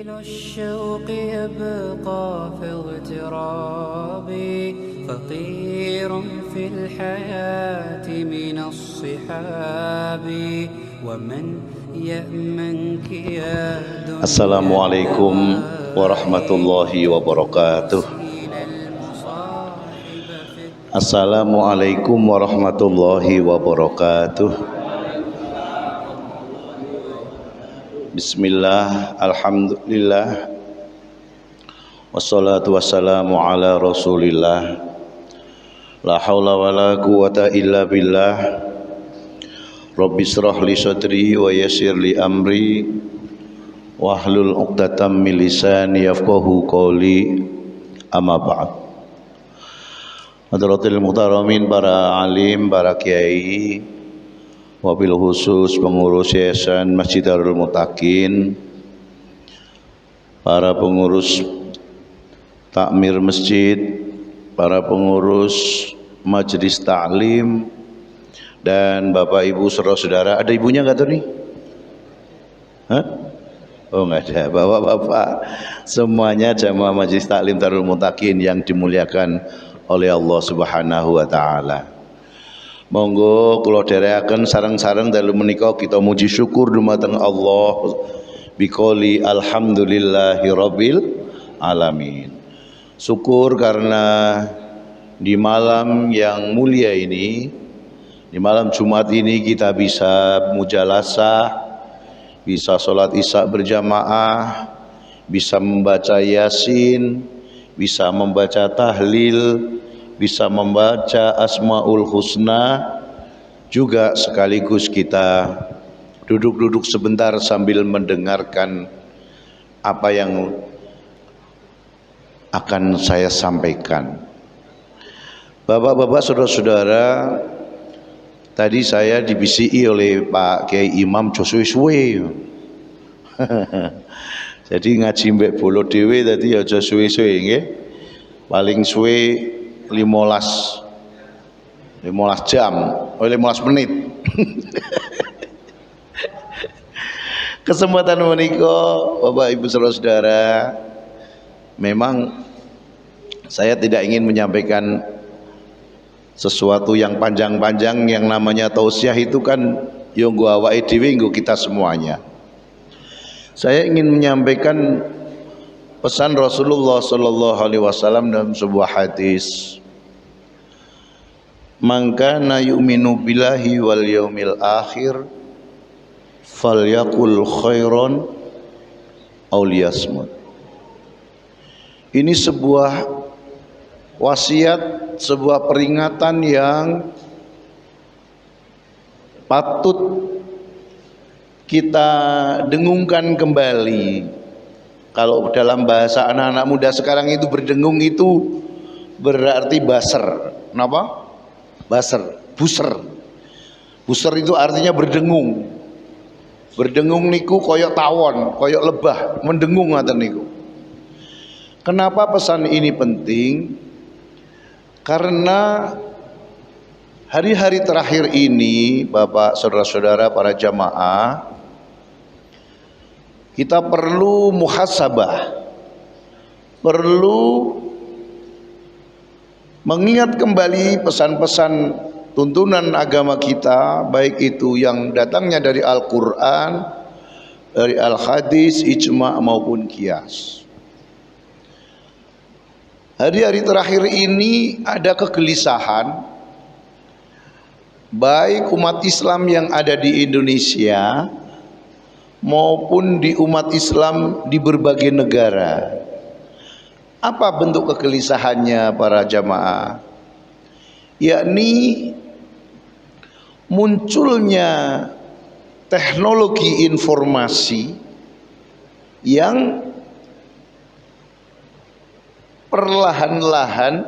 ذيل الشوق يبقى في اغترابي فقير في الحياة من الصحاب ومن يأمنك يا دنيا. Assalamualaikum warahmatullahi wabarakatuh. Assalamualaikum warahmatullahi wabarakatuh. Bismillah, alhamdulillah, wassalatu wassalamu ala rasulillah, la hawla wa la quwata illa billah. Rabbi shrah li sadri wa yassir li amri wahlul 'uqdatam min lisani yafqahu qawli, amma ba'd. Hadratil muhtaramin, para alim, para kiai, wabil khusus pengurus Yayasan Masjid Darul Muttaqin, para pengurus takmir masjid, para pengurus majelis taklim, dan bapak ibu saudara-saudara. Ada ibunya nggak tuh nih? Hah? Oh nggak ada. Bapak-bapak semuanya jamaah majelis taklim Darul Muttaqin yang dimuliakan oleh Allah Subhanahu wa taala. Monggo kula dherekaken sareng-sareng dalu menika kita muji syukur dumateng Allah biqouli alhamdulillahirabbil alamin. Syukur karena di malam yang mulia ini, di malam Jumat ini kita bisa mujalasah, bisa sholat isya berjamaah, bisa membaca yasin, bisa membaca tahlil, bisa membaca Asmaul Husna, juga sekaligus kita duduk-duduk sebentar sambil mendengarkan apa yang akan saya sampaikan. Bapak-bapak, saudara-saudara, tadi saya dibisiki oleh Pak Kiai Imam suwe-suwe. Jadi ngaji mbek bolo dhewe tadi aja suwe-suwe nggih. Paling suwe 15 jam, 15 menit. Kesempatan menika Bapak Ibu saudara-saudara, memang saya tidak ingin menyampaikan sesuatu yang panjang-panjang. Yang namanya tausiah itu kan yo nggo awake dhewe, nggo kita semuanya. Saya ingin menyampaikan pesan Rasulullah sallallahu alaihi wasallam dalam sebuah hadis. Man kana yu'minu billahi wal yaumil akhir falyaqul khairan aw liyasmut. Ini sebuah wasiat, sebuah peringatan yang patut kita dengungkan kembali. Kalau dalam bahasa anak-anak muda sekarang itu berdengung itu berarti baser. Kenapa? Baser, buser. Buser itu artinya berdengung. Berdengung niku koyok tawon, koyok lebah, mendengung ngoten niku. Kenapa pesan ini penting? Karena hari-hari terakhir ini, Bapak, saudara-saudara, para jamaah, kita perlu muhasabah, perlu mengingat kembali pesan-pesan tuntunan agama kita, baik itu yang datangnya dari Al-Quran, dari Al-Hadis, Ijma' maupun Qiyas. Hari-hari terakhir ini ada kegelisahan, baik umat Islam yang ada di Indonesia maupun di umat Islam di berbagai negara. Apa bentuk kegelisahannya para jamaah? Yakni munculnya teknologi informasi yang perlahan-lahan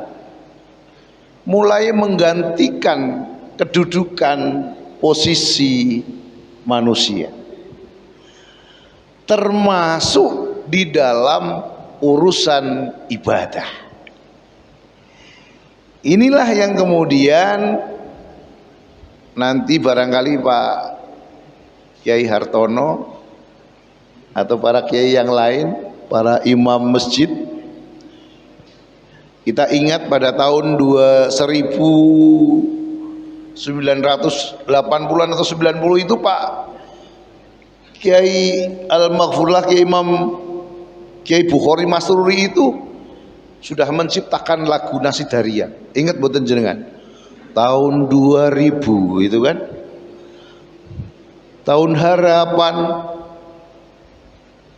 mulai menggantikan kedudukan posisi manusia, termasuk di dalam urusan ibadah. Inilah yang kemudian nanti barangkali Pak Kiai Hartono atau para kiai yang lain para imam masjid. Kita ingat pada tahun 1980-an atau 90 itu Pak Kiai Al-Maghfurlah, Kiai Imam Kiai Bukhari Masruri itu sudah menciptakan lagu Nasidaria. Ingat boten jenengan? Tahun 2000 itu kan? Tahun harapan.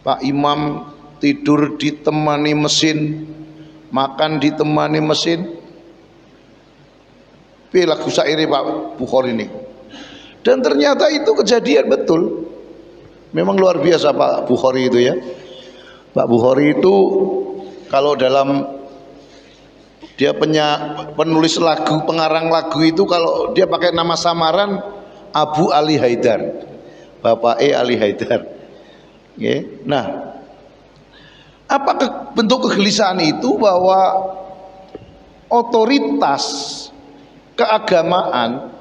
Pak Imam tidur ditemani mesin, makan ditemani mesin. Lagu syair Pak Bukhari ini. Dan ternyata itu kejadian betul. Memang luar biasa Pak Bukhari itu ya. Pak Bukhari itu kalau dalam dia penulis lagu, pengarang lagu itu kalau dia pakai nama samaran Abu Ali Haidar, Bapak Ali Haidar. Nah, apa bentuk kegelisahan itu? Bahwa otoritas keagamaan,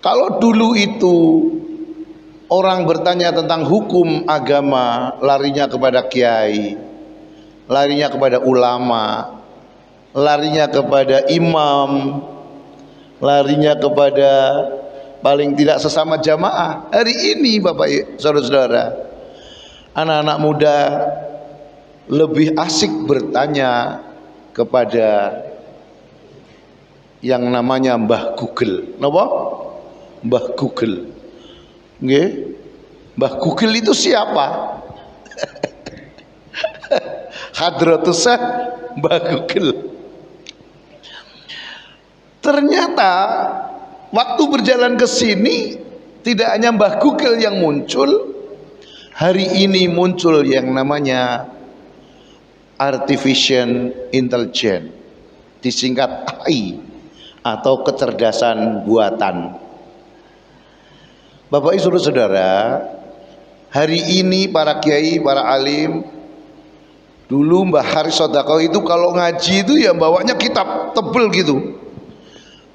kalau dulu itu orang bertanya tentang hukum agama, larinya kepada kiai, larinya kepada ulama, larinya kepada imam, larinya kepada paling tidak sesama jamaah. Hari ini Bapak saudara-saudara, anak-anak muda lebih asik bertanya kepada yang namanya Mbah Google. Napa? Mbah Google. Nggih. Mbah Google itu siapa? Hadratus Mbah Google. Ternyata waktu berjalan ke sini tidak hanya Mbah Google yang muncul, hari ini muncul yang namanya Artificial Intelligence, disingkat AI atau kecerdasan buatan. Bapak Ibu saudara, hari ini para kiai, para alim, dulu Mbah Haris Sodako itu kalau ngaji itu ya bawanya kitab tebel gitu.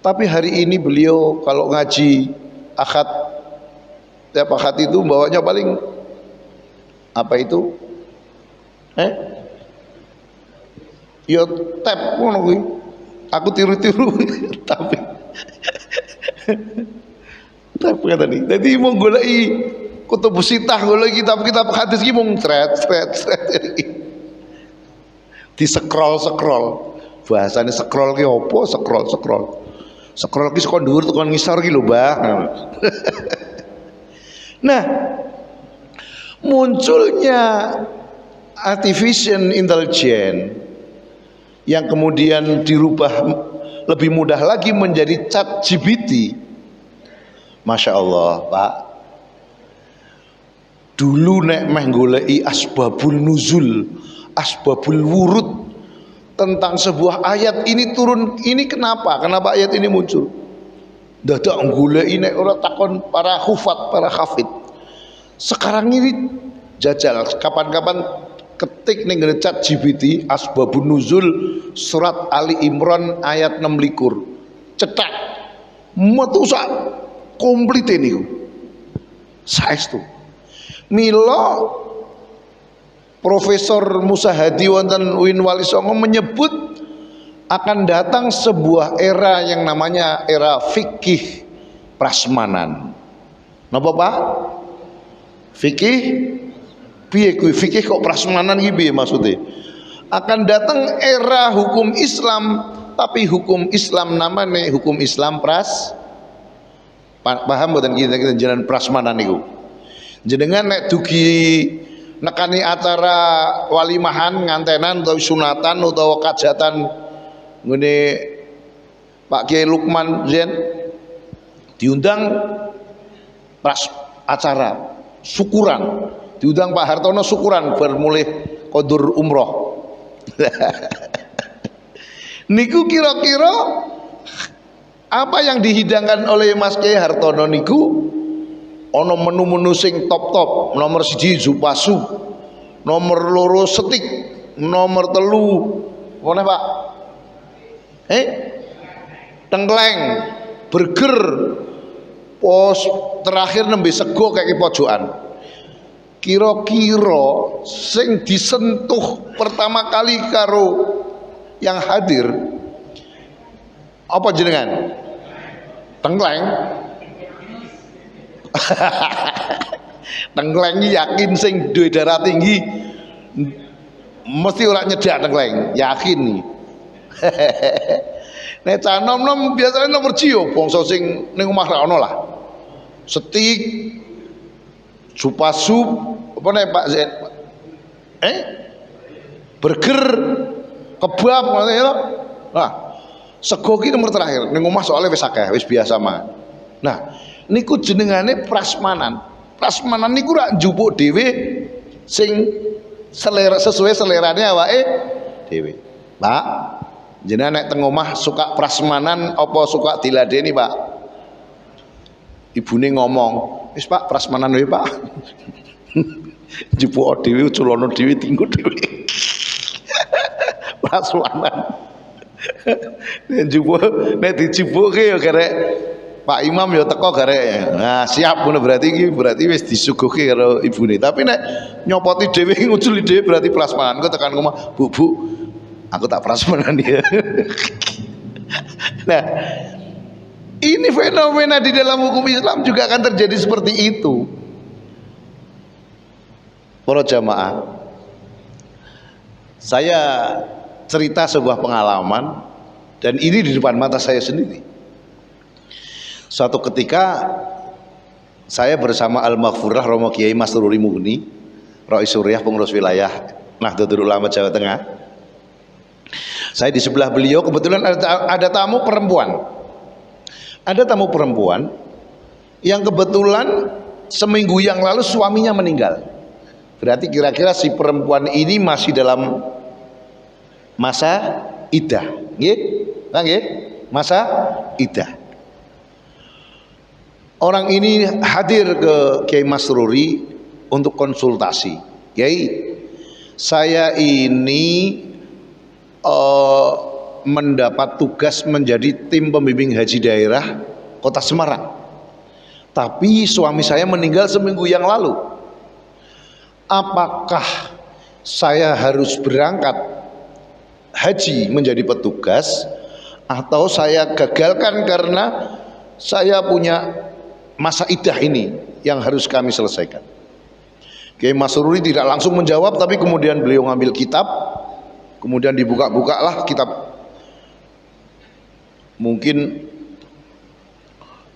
Tapi hari ini beliau kalau ngaji akad, tiap akad itu bawanya paling apa itu? Ya tab ngono kuwi. Aku tiru-tiru tapi tab kata nih. Jadi mau goleki kutub sitah, goleki kitab-kitab hadis ki mung thread. Di scroll. Bahasane scroll ki opo? Scroll ki saka dhuwur tekan ngisor ki lho, Mbah. Nah, munculnya artificial intelligence yang kemudian dirubah lebih mudah lagi menjadi ChatGPT. Masya Allah Pak, dulu nek meh goleki asbabul nuzul, asbabul wurud tentang sebuah ayat ini turun, ini kenapa ayat ini muncul, dadak goleki nek ora takon para hufat, para hafid. Sekarang ini jajal kapan-kapan ketik ning ngene ChatGPT asbabun nuzul surat Ali Imran ayat 26 cetak metu sak komplit niku saestu. Mila Profesor Musa Hadi wonten UIN Wali Songo menyebut akan datang sebuah era yang namanya era fikih prasmanan. Napa Pak? Fikih piye kuwi, fikih kok prasmanan iki piye maksudnya? Akan datang era hukum Islam, tapi hukum Islam namanya hukum Islam paham mboten kita jalan prasmanan niku? Jenengan nek dugi nekani acara walimahan, ngantenan atau sunatan utawa kajatan ngene Pak Kiai Lukman Zen diundang acara syukuran, diundang Pak Hartono syukuran bermulih kodur umroh. Niku kira-kira apa yang dihidangkan oleh Mas Kiai Hartono niku ono menu-menu sing top-top. Nomor 1 zupasu, nomor 2 setik, nomor 3 ngono Pak, tengkleng, burger, pos terakhir nembe sego kayak pojokan. kira-kira sing disentuh pertama kali karo yang hadir apa jenengan? Tengkleng. Tengkleng yakin sing duwe darah tinggi mesti ora nyedak tengkleng, yakin nih. Nek cah nom-nom biasane nomor jiyo bangsa sing ning omah ra ono lah. Steak, sup, apa nek Pak Zen? Burger, kebab ngono ya. Nah, sego ki nomor terakhir ning omah soalnya wis akeh, wis biasa mangan. Nah, niku jenengane prasmanan. Prasmanan niku rak njupuk dhewe sing selera sesuai selerane awake dhewe. Pak, jenengan nek teng omah suka prasmanan apa suka diladeni, Pak? Ibune ngomong, "Wis Pak, prasmanan wae, Pak." Njupuk dhewe culana dhewe tinggu dhewe. Prasmanan. Nek dijupuke ya garek Pak Imam ya teko garek. Nah, siap ngono berarti wis disuguhke karo ibune. Tapi nek nyopoti dhewe nguculi dhewe berarti prasmanan. Kok tekan omah, "Bu, aku tak prasmanan dia." Nah, ini fenomena di dalam hukum Islam juga akan terjadi seperti itu. Para jamaah, saya cerita sebuah pengalaman dan ini di depan mata saya sendiri. Suatu ketika saya bersama Al-Maghfurah Romo Kiai Masruri Mugni, Rais Suriah pengurus wilayah Nahdlatul Ulama Jawa Tengah. Saya di sebelah beliau kebetulan ada tamu perempuan. Ada tamu perempuan yang kebetulan seminggu yang lalu suaminya meninggal. Berarti kira-kira si perempuan ini masih dalam masa iddah, nggih? Nggih? Masa iddah. Orang ini hadir ke Kiai Masruri untuk konsultasi. Kiai, saya ini mendapat tugas menjadi tim pembimbing haji daerah Kota Semarang. Tapi suami saya meninggal seminggu yang lalu. Apakah saya harus berangkat haji menjadi petugas atau saya gagalkan karena saya punya masa iddah ini yang harus kami selesaikan? Kiai Masruri tidak langsung menjawab, tapi kemudian beliau ngambil kitab, kemudian dibuka-bukalah kitab, mungkin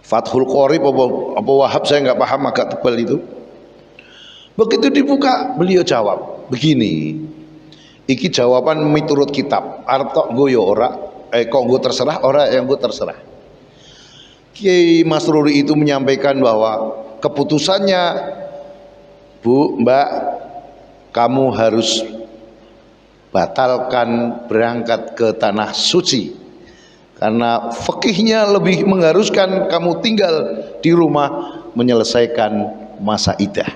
Fathul Qorib apa Wahab, saya nggak paham, agak tebal itu. Begitu dibuka, beliau jawab begini, iki jawaban miturut kitab, arto nggo ya ora, kok nggo terserah, ora yang nggo terserah. Kiai Masruri itu menyampaikan bahwa keputusannya, Bu, Mbak, kamu harus batalkan berangkat ke tanah suci karena fikihnya lebih mengharuskan kamu tinggal di rumah menyelesaikan masa iddah.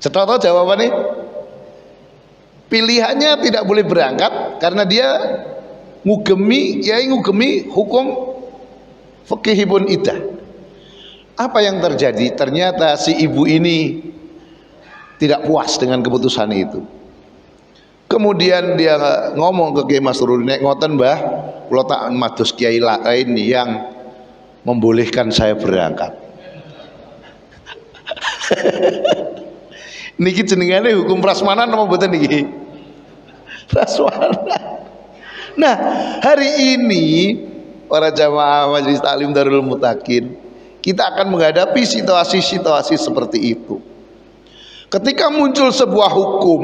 Cetha jawabannya, pilihannya tidak boleh berangkat karena dia ngugemi hukum fikihipun iddah. Apa yang terjadi? Ternyata si ibu ini tidak puas dengan keputusan itu. Kemudian dia ngomong ke Kiai Masruri, "Nek ngoten Mbah, kula tak mados kiai lain yang membolehkan saya berangkat." Niki jenengane hukum prasmanan apa mboten niki? Prasmanan. Nah, hari ini para jamaah Majelis Taklim Darul Mutakin, kita akan menghadapi situasi-situasi seperti itu. Ketika muncul sebuah hukum,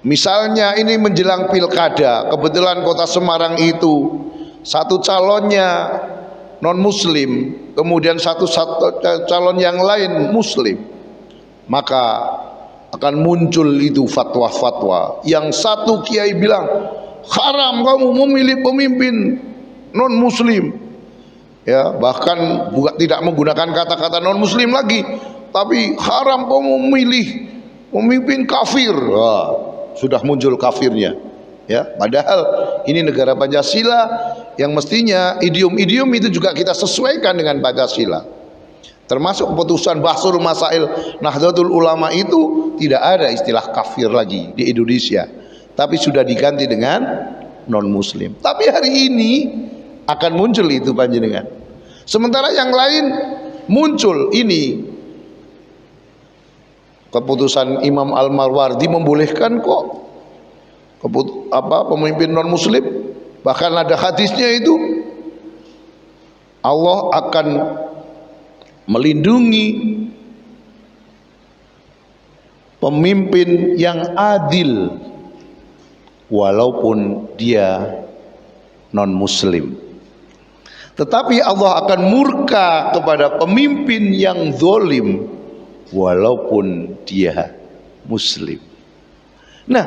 misalnya ini menjelang pilkada, kebetulan Kota Semarang itu satu calonnya non muslim, kemudian satu calon yang lain muslim, maka akan muncul itu fatwa-fatwa. Yang satu kiai bilang haram kamu memilih pemimpin non muslim, ya, bahkan tidak menggunakan kata-kata non muslim lagi, tapi haram kamu memilih pemimpin kafir. Sudah muncul kafirnya, ya, padahal ini negara Pancasila yang mestinya idiom-idiom itu juga kita sesuaikan dengan Pancasila. Termasuk keputusan Bahsul Masail Nahdlatul Ulama itu tidak ada istilah kafir lagi di Indonesia, tapi sudah diganti dengan non muslim. Tapi hari ini akan muncul itu panjenengan. Sementara yang lain muncul ini keputusan Imam Al-Marwardi membolehkan kok pemimpin non muslim, bahkan ada hadisnya itu Allah akan melindungi pemimpin yang adil walaupun dia non muslim. Tetapi Allah akan murka kepada pemimpin yang zalim walaupun dia muslim. Nah,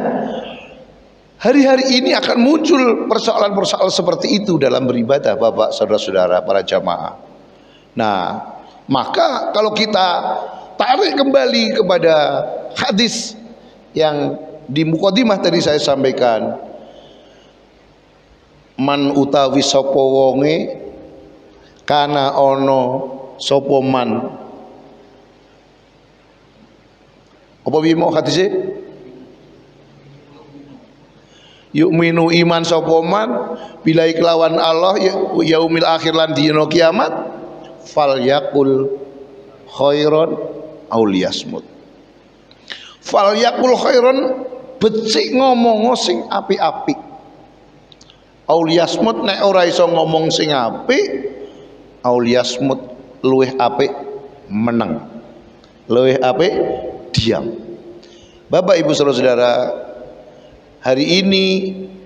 hari-hari ini akan muncul persoalan-persoalan seperti itu dalam beribadah, Bapak, saudara-saudara, para jamaah. Nah, maka kalau kita tarik kembali kepada hadis yang di mukadimah tadi saya sampaikan, man utawi sapa wonge kana ono sapa man, apa bimo hadise, yu'minu iman sapa man bila kelawan Allah yaumil akhir lan dina kiamat, fal yakul khairon aul yasmut. Fal yakul khairon, becik ngomong sing apik-apik. Aul yasmut, nek ora iso ngomong sing apik, aul yasmut, luweh apik meneng, luweh apik diam. Bapak Ibu saudara-saudara, hari ini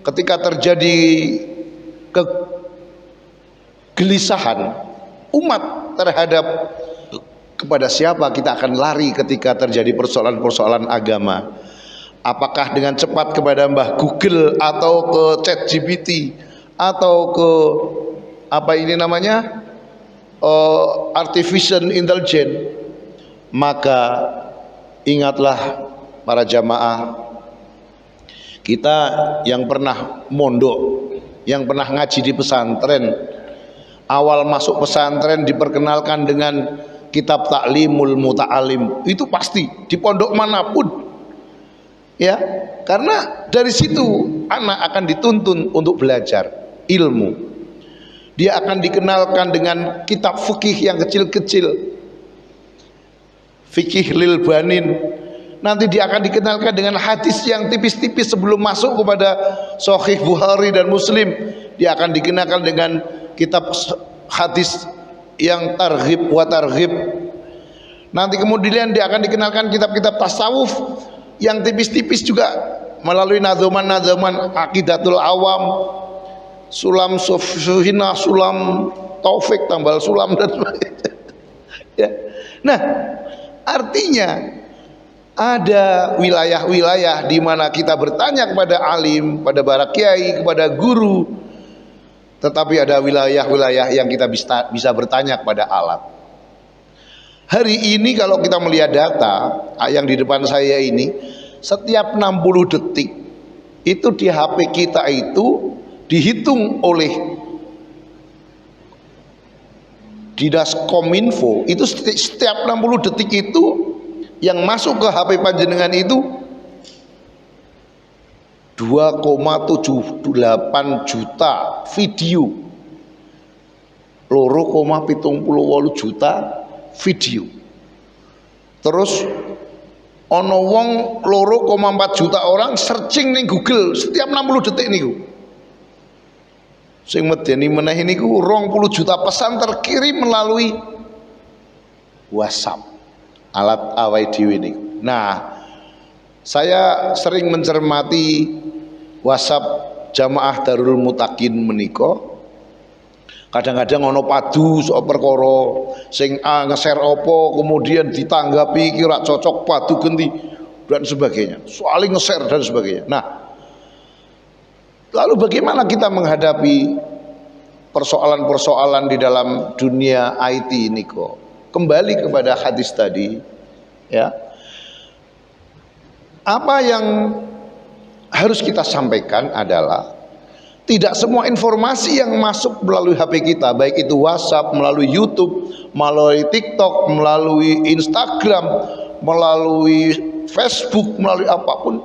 ketika terjadi kegelisahan umat terhadap kepada siapa kita akan lari ketika terjadi persoalan-persoalan agama, apakah dengan cepat kepada Mbah Google atau ke ChatGPT atau ke apa ini namanya artificial intelligence, maka ingatlah para jamaah kita yang pernah mondok, yang pernah ngaji di pesantren. Awal masuk pesantren diperkenalkan dengan kitab Ta'limul Muta'alim, itu pasti di pondok manapun ya, karena dari situ anak akan dituntun untuk belajar ilmu. Dia akan dikenalkan dengan kitab fikih yang kecil-kecil, fikih lil banin. Nanti dia akan dikenalkan dengan hadis yang tipis-tipis sebelum masuk kepada Sahih Bukhari dan Muslim. Dia akan dikenalkan dengan kitab hadis yang targhib wa targhib. Nanti kemudian dia akan dikenalkan kitab-kitab tasawuf yang tipis-tipis juga melalui nadzoman-nadzoman Aqidatul Awam, Sulam Suhina, Sulam Taufik, Tambal Sulam dan sebagainya. Ya. Nah, artinya ada wilayah-wilayah di mana kita bertanya kepada alim, pada para kiai, kepada guru, tetapi ada wilayah-wilayah yang kita bisa bertanya kepada alat. Hari ini kalau kita melihat data yang di depan saya ini, setiap 60 detik itu di HP kita itu dihitung oleh Dinas Kominfo, itu setiap 60 detik itu yang masuk ke HP panjenengan itu 2,78 juta video, 2,78 juta video. Terus ono wong 2,4 juta orang searching ning Google setiap 60 detik niku. Sing medeni meneh niku 20 juta pesan terkirim melalui WhatsApp, alat awake dhewe niku. Nah, saya sering mencermati WhatsApp jamaah Darul Mutakin menika. Kadang-kadang ono padu soal perkara sing A nge-share apa kemudian ditanggapi kira cocok padu ganti dan sebagainya, soalnya nge-share dan sebagainya. Nah, lalu bagaimana kita menghadapi persoalan-persoalan di dalam dunia IT ini kok? Kembali kepada hadis tadi ya. Apa yang harus kita sampaikan adalah Tidak semua informasi yang masuk melalui HP kita, baik itu WhatsApp, melalui YouTube, melalui TikTok, melalui Instagram, melalui Facebook, melalui apapun,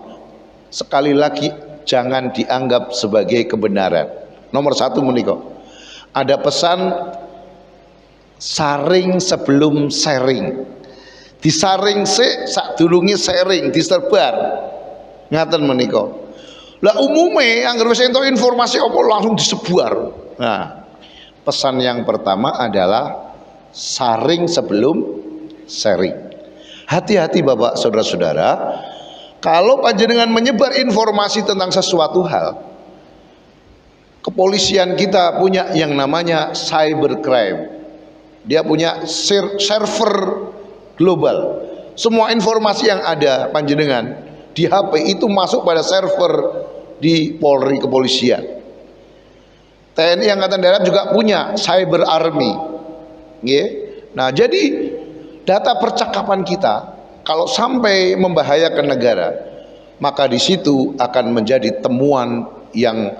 sekali lagi jangan dianggap sebagai kebenaran. Nomor satu menika, ada pesan saring sebelum sharing. Disaring sik sadurunge sharing, disebar. Ngaten menika. Lah umume angger wis entuk informasi apa langsung disebar. Nah, pesan yang pertama adalah saring sebelum sharing. Hati-hati Bapak saudara-saudara, kalau panjenengan menyebar informasi tentang sesuatu hal, kepolisian kita punya yang namanya cybercrime. Dia punya server global. Semua informasi yang ada panjenengan di HP itu masuk pada server di Polri kepolisian. TNI Angkatan Darat juga punya cyber army. Nah, jadi data percakapan kita kalau sampai membahayakan negara, maka di situ akan menjadi temuan yang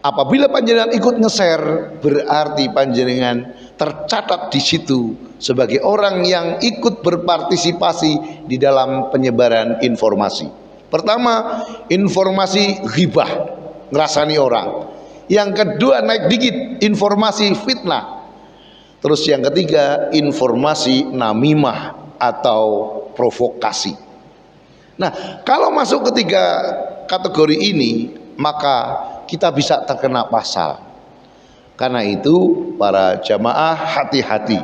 apabila panjenengan ikut nge-share, berarti panjenengan tercatat di situ sebagai orang yang ikut berpartisipasi di dalam penyebaran informasi. Pertama, informasi ghibah, ngerasani orang. Yang kedua, naik dikit, informasi fitnah. Terus yang ketiga, informasi namimah atau provokasi. Nah, kalau masuk ketiga kategori ini, maka kita bisa terkena pasal. Karena itu para jamaah hati-hati.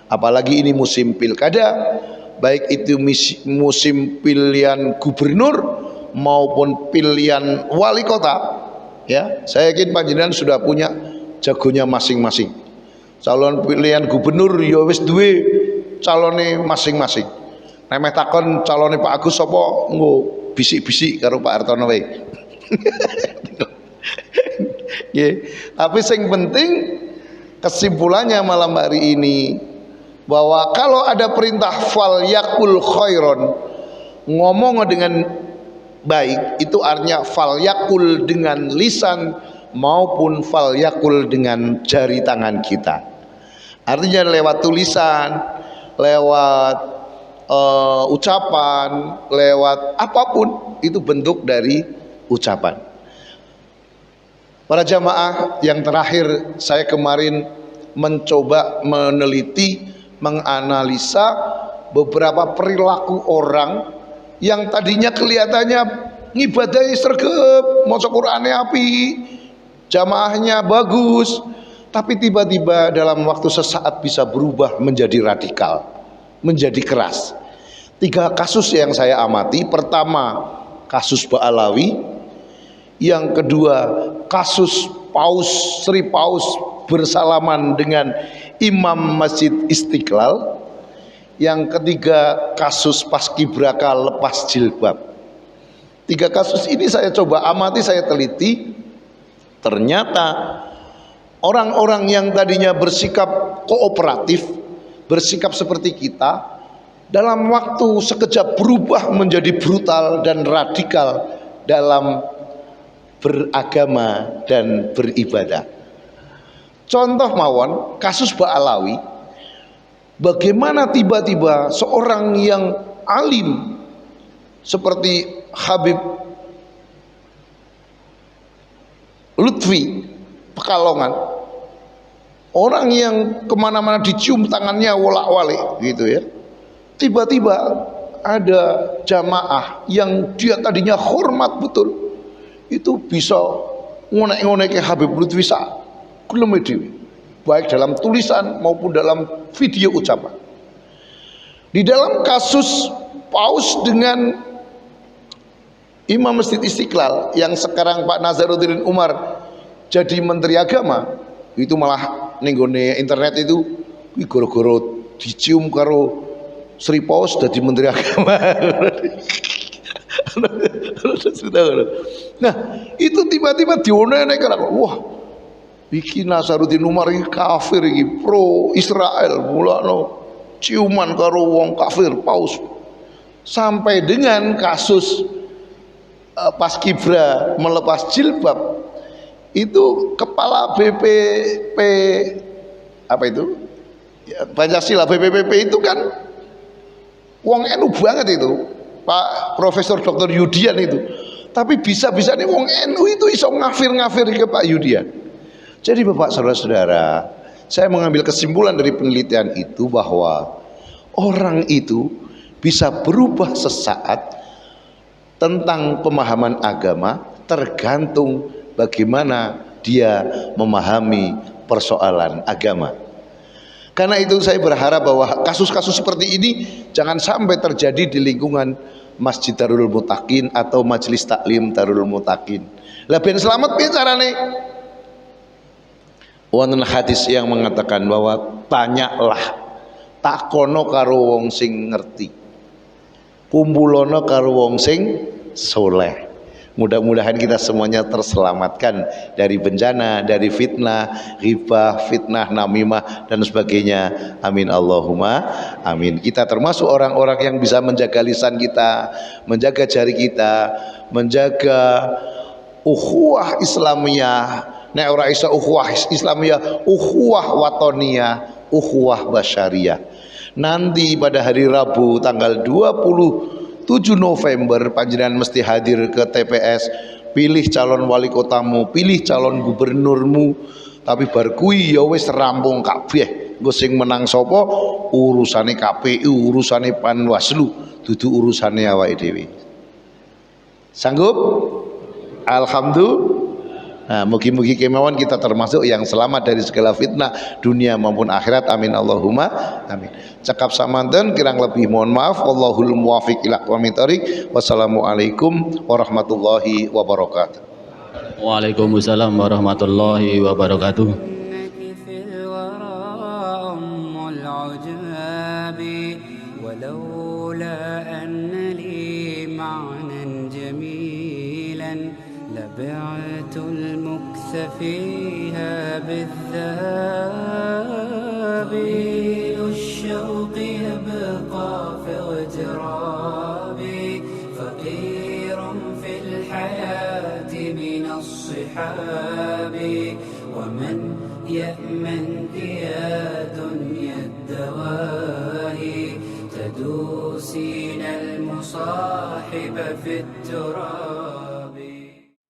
Apalagi ini musim pilkada, baik itu musim pilihan gubernur maupun pilihan wali kota, ya, saya yakin panjenengan sudah punya jagonya masing-masing. Calon pilihan gubernur ya wis duwe calone masing-masing. Nek takon calone Pak Agus sapa, nggo bisik-bisik karo Pak Hartono wae. Tapi yang penting kesimpulannya malam hari ini, bahwa kalau ada perintah fal yakul khairon, ngomong dengan baik, itu artinya fal yakul dengan lisan maupun fal yakul dengan jari tangan kita. Artinya lewat tulisan, lewat ucapan, lewat apapun, itu bentuk dari ucapan. Para jamaah yang terakhir, saya kemarin mencoba meneliti, menganalisa beberapa perilaku orang yang tadinya kelihatannya ngibadahi sregep, maca Qur'ane api, jamaahnya bagus, tapi tiba-tiba dalam waktu sesaat bisa berubah menjadi radikal, menjadi keras. 3 kasus yang saya amati. Pertama, kasus Ba'alawi. Yang kedua, kasus Paus, Sri Paus bersalaman dengan Imam Masjid Istiqlal. Yang ketiga, kasus Paskibraka lepas jilbab. 3 kasus ini saya coba amati, saya teliti. Ternyata orang-orang yang tadinya bersikap kooperatif, bersikap seperti kita, dalam waktu sekejap berubah menjadi brutal dan radikal dalam beragama dan beribadah. Contoh mawon kasus Ba'alawi, bagaimana tiba-tiba seorang yang alim seperti Habib Lutfi Pekalongan, orang yang kemana-mana dicium tangannya wolak-walik gitu ya, tiba-tiba ada jamaah yang dia tadinya hormat betul, itu bisa ngonek-ngonek Habib Lutfi sak geleme dhewe, baik dalam tulisan maupun dalam video ucapan. Di dalam kasus Paus dengan Imam Masjid Istiqlal yang sekarang Pak Nazaruddin Umar jadi Menteri Agama, itu malah ninggone internet itu goro-goro dicium karo Sri Paus jadi Menteri Agama. Nah, itu tiba-tiba dionek kan, wah, iki Nazaruddin Umar iki kafir, iki pro Israel, mulano ciuman karo wong kafir Paus. Sampai dengan kasus Paskibra melepas jilbab, itu kepala BPP apa itu? Ya, Pancasila BPPP itu kan wong NU banget itu, Pak Profesor Dr. Yudian itu. Tapi bisa-bisa nih wong NU itu iso ngafir-ngafir ke Pak Yudian. Jadi Bapak saudara-saudara, saya mengambil kesimpulan dari penelitian itu bahwa orang itu bisa berubah sesaat tentang pemahaman agama tergantung bagaimana dia memahami persoalan agama. Karena itu saya berharap bahwa kasus-kasus seperti ini jangan sampai terjadi di lingkungan Masjid Darul Mutakin atau Majelis Taklim Darul Mutakin. Lah ben selamat piye carane? Wonten hadis yang mengatakan bahwa tanyalah, takono karo wong sing ngerti, kumpulono karo wong sing soleh. Mudah-mudahan kita semuanya terselamatkan dari bencana, dari fitnah, ghibah, fitnah, namimah dan sebagainya. Amin Allahumma amin. Kita termasuk orang-orang yang bisa menjaga lisan kita, menjaga jari kita, menjaga ukhuwah Islamiyah. Nek ora iso ukhuwah Islamiyah, ukhuwah watoniyah, ukhuwah basyariyah. Nanti pada hari Rabu tanggal 7 November panjenengan mesti hadir ke TPS, pilih calon wali kotamu, pilih calon gubernurmu. Tapi bar kuwi ya wis rampung kabeh. Engko sing menang sapa urusane KPU, urusane Panwaslu, dudu urusane awake dhewe. Sanggup? Alhamdulillah. Nah, mugi-mugi kemauan kita termasuk yang selamat dari segala fitnah dunia maupun akhirat. Amin Allahumma amin. Cekap samanten kirang lebih mohon maaf. Wallahul muwafiq ila aqwamit thoriq. Wassalamualaikum warahmatullahi wabarakatuh. Waalaikumsalam warahmatullahi wabarakatuh. لبعت المكث فيها بالذهاب الشوق يبقى في اغترابي فقير في الحياة من الصحاب ومن يأمنك يا دنيا الدواهي تدوسين المصاحب في التراب